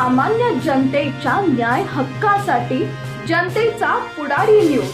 सामान्य जनतेच्या न्याय हक्कासाठी जनतेचा पुढारी न्यूज।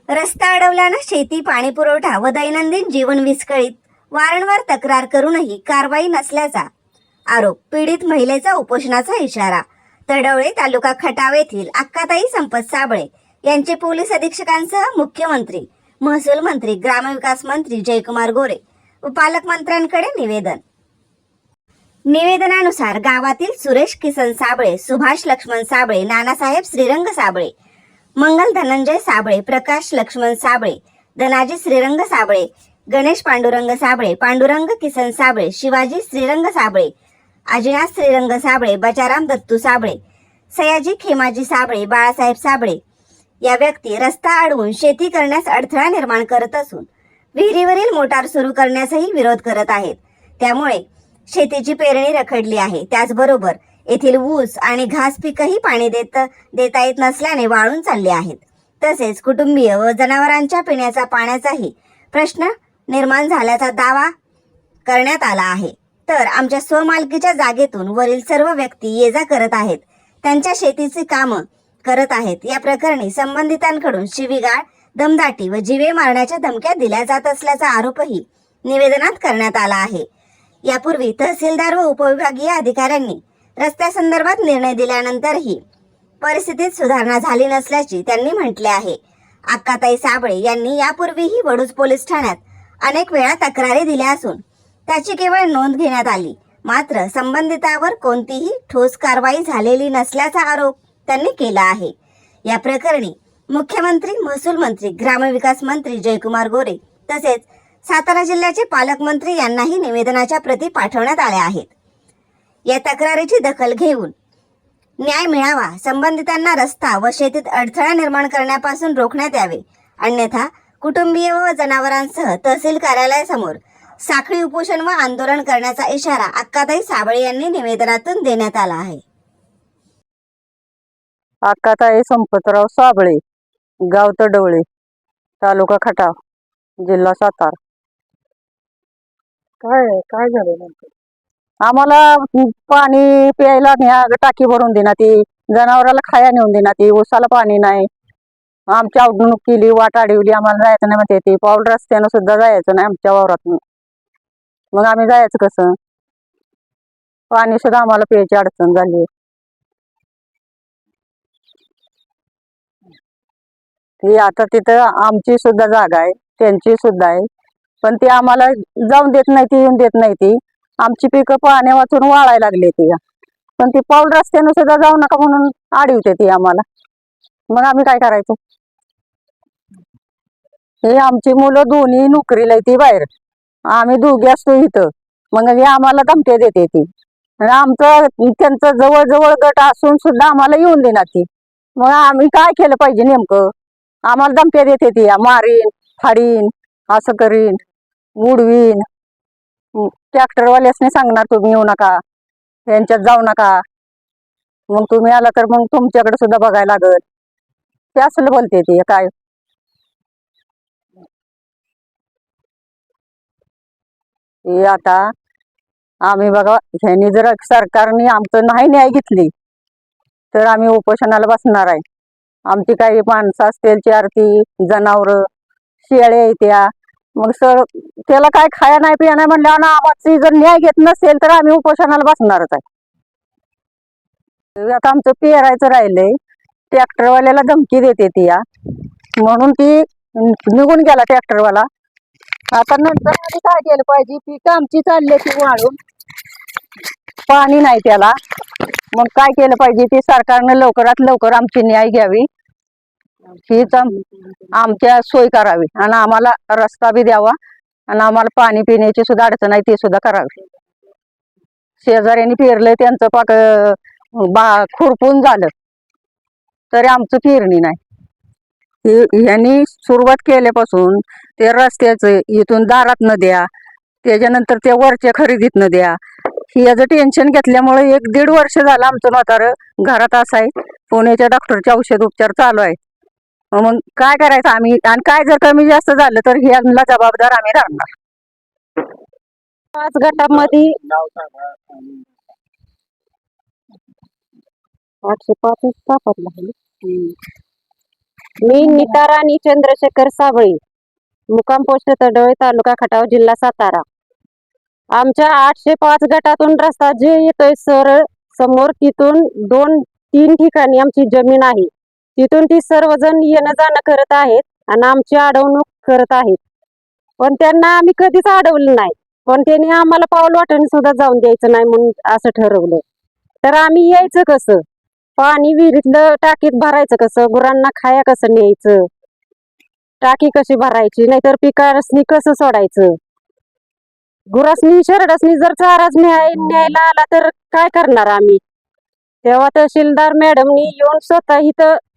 रस्ता अडवल्यानं शेती, पाणी पुरवठा व दैनंदिन जीवन विस्कळीत, वारंवार तक्रार करूनही कारवाई नसल्याचा आरोप, पीडित महिलेचा उपोषणाचा इशारा। तडवळे तालुका खटाव येथील अक्काताई संपत साबळे यांचे पोलीस अधीक्षकांसह मुख्यमंत्री, महसूल मंत्री, ग्रामविकास मंत्री जयकुमार गोरे व पालकमंत्र्यांकडे निवेदन। निवेदनानुसार गावातील सुरेश किसन साबळे, सुभाष लक्ष्मण साबळे, नानासाहेब श्रीरंग साबळे, मंगल धनंजय साबळे, प्रकाश लक्ष्मण साबळे, धनाजी श्रीरंग साबळे, गणेश पांडुरंग साबळे, पांडुरंग किसन साबळे, शिवाजी श्रीरंग साबळे, अजिनाथ श्रीरंग साबळे, बचाराम दत्तू साबळे, सयाजी खेमाजी साबळे, बाळासाहेब साबळे या व्यक्ती रस्ता अडवून शेती करण्यास अडथळा निर्माण करत असून विहिरीवरील मोटार सुरू करण्यासही विरोध करत आहेत। त्यामुळे शेतीची पेरणी रखडली आहे। त्याचबरोबर येथील ऊस आणि घास पिकही पाणी देता येत नसल्याने वाळून चालले आहेत। तसेच कुटुंबीय व जनावरांच्या पिण्याचा पाण्याचाही प्रश्न निर्माण झाल्याचा दावा करण्यात आला आहे। तर आमच्या स्वमालकीच्या जागेतून वरील सर्व व्यक्ती ये जा करत आहेत, त्यांच्या शेतीची कामं करत आहेत। या प्रकरणी संबंधितांकडून शिवीगाळ, दमदाटी व जीवे मारण्याच्या धमक्या दिल्या जात असल्याचा आरोपही निवेदनात करण्यात आला आहे। यापूर्वी तहसीलदार व उपविभागीय अधिकाऱ्यांनी रस्त्यासंदर्भात निर्णय दिल्यानंतरही परिस्थितीत सुधारणा झाली नसल्याचे त्यांनी म्हटले आहे। अक्काताई साबळे यांनी यापूर्वीही वडूज पोलीस ठाण्यात अनेक वेळा तक्रारी दिल्या असून त्याची केवळ नोंद घेण्यात आली, मात्र संबंधितावर कोणतीही ठोस कारवाई झालेली नसल्याचा आरोप त्यांनी केला आहे। या प्रकरणी मुख्यमंत्री, महसूल मंत्री, ग्रामविकास मंत्री जयकुमार गोरे तसेच सातारा जिल्ह्याचे पालकमंत्री यांनाही निवेदनाच्या प्रती पाठवण्यात आल्या आहेत। या तक्रारीची दखल घेऊन न्याय मिळावा, संबंधितांना रस्ता व शेतीत अडथळा निर्माण करण्यापासून रोखण्यात यावे, अन्यथा कुटुंबीय व जनावरांसह तहसील कार्यालयासमोर साखळी उपोषण व आंदोलन करण्याचा इशारा अक्काताई साबळे यांनी निवेदनातून देण्यात आला आहे। अक्काताई संपतराव साबळे, गाव तडवळे, तालुका खटाव, जिल्हा सातारा। काय झालं नंतर? आम्हाला पाणी प्यायला न्या, टाकी भरून देणार ती, जनावराला खाया नेऊन देणार ती, ऊसाला पाणी नाही। आमची अडवणूक केली, वाट अडवली, आम्हाला जायचं नाही म्हणते ती, पाऊल रस्त्यानं सुद्धा जायचं नाही आमच्या वावरातून। मग आम्ही जायचं कसं? पाणी सुद्धा आम्हाला प्यायची अडचण झाली। ती आता तिथं आमची सुद्धा जागा आहे, त्यांची सुद्धा आहे, पण ती आम्हाला जाऊन देत नाही, ती येऊन देत नाही। ती आमची पिकं पाण्या वाचून वाळायला लागली ती, पण ती पाऊल रस्त्यानं सुद्धा जाऊ नका म्हणून अडवते ती आम्हाला। मग आम्ही काय करायचं? हे आमची मुलं दोन्ही नोकरीला ती बाहेर, आम्ही दोघे असतो इथं, मग हे आम्हाला धमक्या देते ती। आमचं त्यांचं जवळ गट असून सुद्धा आम्हाला येऊन देणार ती। मग आम्ही काय केलं पाहिजे नेमकं? आम्हाला धमक्या देते ती, मारीन, फाडीन, असं करीन, उडवीन। ट्रॅक्टरवाल्यासने सांगणार तुम्ही येऊ नका, यांच्यात जाऊ नका, मग तुम्ही आला तर मग तुमच्याकडे सुद्धा बघायला लागल, ते असलं बोलते ती। काय हे आता आम्ही बघा, ह्यांनी जर सरकारने आमचं नाही न्याय घेतली तर आम्ही उपोषणाला बसणार आहे। आमची काही माणसं असतील, 4 जनावर, शेळ्या येत्या, मग त्याला काय खाया नाही पिया नाही म्हणल्यावर ना, आम्हाला जर न्याय घेत नसेल तर आम्ही उपोषणाला बसणारच आहे। आता आमचं पेरायचं राहिलंय, ट्रॅक्टरवाल्याला धमकी देते ती म्हणून ती निघून गेला ट्रॅक्टरवाला। आता नंतर आम्ही काय केलं पाहिजे? पिकं आमची चालली ती वाळून, पाणी नाही त्याला, मग काय केलं पाहिजे? ती सरकारनं लवकरात लवकर आमची न्याय घ्यावी, हीच आमच्या सोय करावी आणि आम्हाला रस्ता बी द्यावा आणि आम्हाला पाणी पिण्याची सुद्धा अडचण आहे ती सुद्धा करावी। शेजाऱ्यांनी पेरलंय, त्यांचं पाक खुरपून झालं तरी आमचं पेरणी नाही। यांनी सुरुवात केल्यापासून ते रस्त्याचं इथून दारात न द्या, त्याच्यानंतर त्या वरच्या खरेदीत न द्या, ही याचं टेन्शन घेतल्यामुळे 1-1.5 वर्ष झालं आमचं म्हातारं घरात असं आहे। पुण्याच्या डॉक्टरचे औषध उपचार चालू आहे। मग काय करायचं आम्ही? आणि काय जर कमी जास्त झालं तर ह्यांना जबाबदार आम्ही राहणार। 5 गटामध्ये 805 सापडला आहे. मी नीता राणी चंद्रशेखर साबळे, मुक्काम पोस्ट तडोळे, तालुका खटाव, जिल्हा सातारा. आमच्या 805 गटातून रस्ता जे येतोय सरळ समोर, तिथून 2-3 ठिकाणी आमची जमीन आहे. तिथून ती सर्वजण येणं जाणं करत आहेत आणि आमची अडवणूक करत आहेत. पण त्यांना आम्ही कधीच अडवलं नाही. पण त्यांनी आम्हाला पाऊल वाटून सुद्धा जाऊन द्यायचं नाही म्हणून असं ठरवलं. तर आम्ही यायचं कसं? पाणी विहिरीतलं टाकीत भरायचं कसं? गुरांना खाया कसं न्यायचं? टाकी कशी भरायची? नाहीतर पिकासनी कसं सोडायचं? गुरासनी शरडासनी जर चाराच न्यायला आला तर काय करणार आम्ही? तेव्हा तहसीलदार मॅडमनी येऊन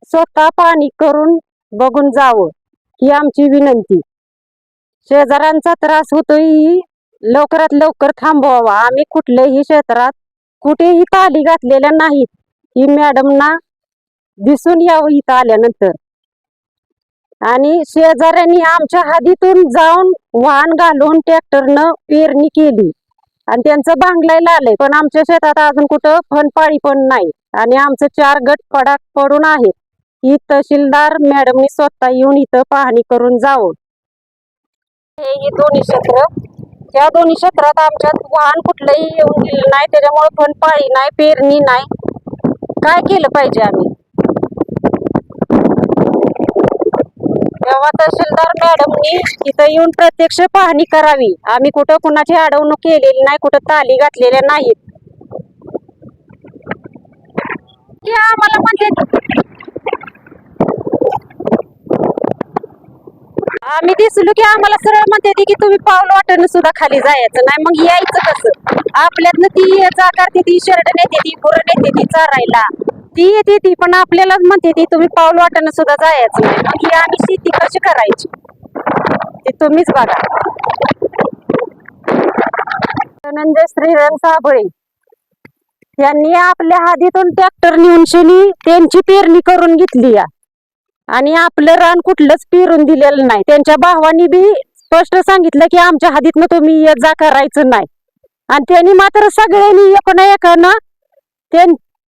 स्वतः पाणी करून बघून जावं ही आमची विनंती. शेजाऱ्यांचा त्रास होतोय, लवकरात लवकर थांबवावा. आम्ही कुठल्याही क्षेत्रात कुठेही ताली घातलेल्या नाहीत. ही मॅडमना दिसून यावं इथं आल्यानंतर. आणि शेजाऱ्यांनी आमच्या हद्दीतून जाऊन वाहन घालून ट्रॅक्टरनं पेरणी केली आणि त्यांचं भांगलायला आलंय. पण आमच्या शेतात अजून कुठं फनपाळी पण नाही आणि आमचं 4 गट पडून आहेत. ही तहसीलदार मॅडमनी स्वतः येऊन इथं पाहणी करून जावं. हे दोन्ही क्षेत्र, या दोन्ही क्षेत्रात आमच्यात वाहन कुठलंही येऊन गेलं नाही, त्याच्यामुळे फनपाळी नाही, पेरणी नाही. काय केलं पाहिजे आम्ही? तेव्हा तहसीलदार मॅडमनी इथं येऊन प्रत्यक्ष पाहणी करावी. आम्ही कुठं कुणाची अडवणूक केलेली नाही, कुठं ताली घातलेल्या नाहीत. आम्हाला म्हणजे आम्ही दिसलो की आम्हाला सरळ म्हणते की तुम्ही पाऊल वाटणं सुद्धा खाली जायचं नाही. मग यायचं कसं? आपल्यातनं ती जा करते, ती शर्ट नेते, ती गुरं नेते, ती चारायला ती येते, ती पण आपल्यालाच म्हणते ती तुम्ही पाऊल वाटणं सुद्धा जायचं नाही. मग ही आम्ही शेती कशी करायची ते तुम्हीच बघा. धनंजय श्रीरंग साबळे यांनी आपल्या हद्दीतून ट्रॅक्टर नेऊन शनी त्यांची पेरणी करून घेतली आणि आपलं रान कुठलंच पेरून दिलेलं नाही. त्यांच्या भावांनी बी स्पष्ट सांगितलं की आमच्या हद्दीतनं तुम्ही ये जा करायचं नाही. आणि त्यांनी मात्र सगळ्यांनी एकानं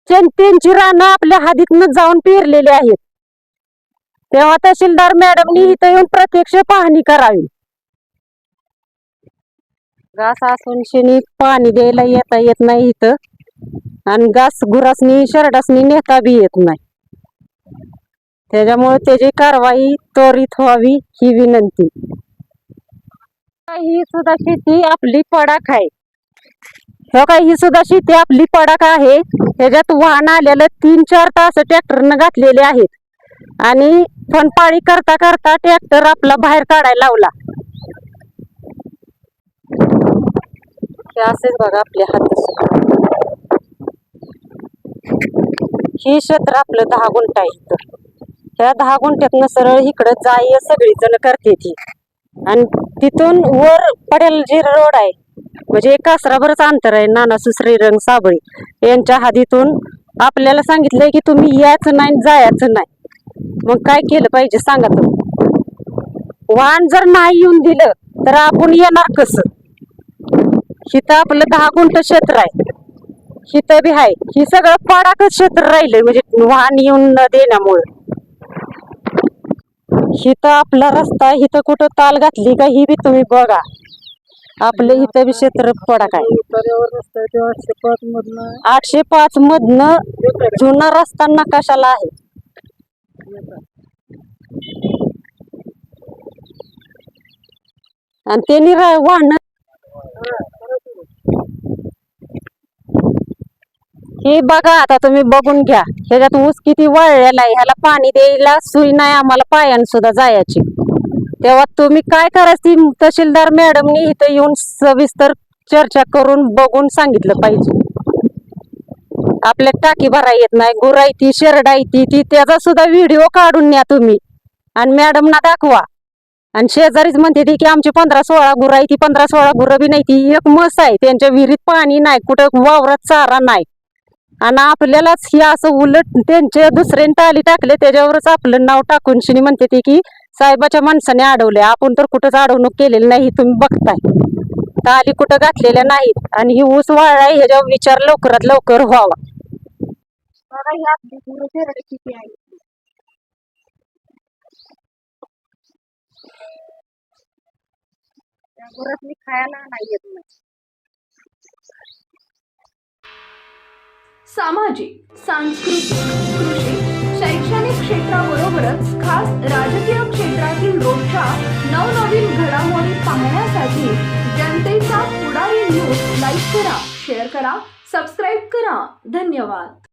त्यांची रानं आपल्या हद्दीतनं जाऊन पेरलेली आहेत. तेव्हा तहसीलदार मॅडमनी इथं येऊन प्रत्यक्ष पाहणी करावी. घास असून शनी पाणी द्यायला येत नाही इथं आणि घास गुरासनी शरडासनी नेता बी येत नाही. त्याच्यामुळे त्याची कारवाई त्वरित व्हावी ही विनंती. ही सुद्धा शेती आपली पडाक आहे. ही सुद्धा शेती आपली पडाक आहे. ह्याच्यात वाहन आलेलं 3-4 तास ट्रॅक्टरनं घातलेले आहेत आणि फनपाळी करता करता ट्रॅक्टर आपला बाहेर काढायला लावला. हे असेच बघा आपल्या हातात. ही क्षेत्र आपलं 10 गुंठ आहे. इथं ह्या 10 गुंठ्यातनं सरळ इकडं जाय सगळी जण करते ती आणि तिथून वर पडेल जे रोड आहे म्हणजे 1 कासराभरच अंतर आहे. नानासू श्रीरंग साबळे यांच्या हद्दीतून आपल्याला सांगितलंय की तुम्ही यायचं नाही, जायचं नाही. मग काय केलं पाहिजे सांगा तुम्ही? वाहन जर नाही येऊन दिलं तर आपण येणार कसं? हिथं आपलं 10 गुंठ क्षेत्र आहे, हिथं बी आहे. ही सगळं पाडाकच क्षेत्र राहिलंय म्हणजे वाहन येऊन न देण्यामुळे. हिथं आपला रस्ता, हिथं कुठं ताल घातली का ही बी तुम्ही बघा. आपलं हिथं बी क्षेत्र पडाक आहे. 805 मधनं जुना रस्ता नकाशाला आहे. आणि त्यांनी वाहन हे बघा. आता तुम्ही बघून घ्या, ह्याच्यात ऊस किती वाळलेला आहे. ह्याला पाणी द्यायला सोय नाही आम्हाला पायान सुद्धा जायची. तेव्हा तुम्ही काय करायची? तहसीलदार मॅडमनी इथं येऊन सविस्तर चर्चा करून बघून सांगितलं पाहिजे. आपल्या टाकी भराय येत नाही, गुरायती शेरडायती ती त्याचा सुद्धा व्हिडिओ काढून न्या तुम्ही आणि मॅडमना दाखवा. आणि शेजारीच म्हणते ती की आमची 15-16 गुरं आहे. ती 15-16 गुरं बी नाही, ती एक म्हस आहे. त्यांच्या विहिरीत पाणी नाही, कुठं वावरात चारा नाही. आणि आपल्यालाच ही असं उलट त्यांचे दुसऱ्याने ताली टाकले त्याच्यावरच आपलं नाव टाकून शिनी म्हणते ती की साहेबाच्या माणसाने अडवले. आपण तर कुठंच अडवणूक केलेली नाही, तुम्ही बघताय. ताली कुठं घातलेल्या नाहीत आणि ही ऊस वाळला आहे ह्याच्यावर विचार लवकरात लवकर व्हावा. बघा ही आपली गुरं शेरडे किती आहे. त्या गुरांनी खायला नाही येत नाही. सामाजिक, सांस्कृतिक, कृषी, शैक्षणिक क्षेत्राबरोबरच खास राजकीय क्षेत्रातील रोजच्या नवनवीन घडामोडी पाहण्यासाठी जनतेचा पुढारी न्यूज लाईक करा, शेअर करा, सबस्क्राईब करा. धन्यवाद.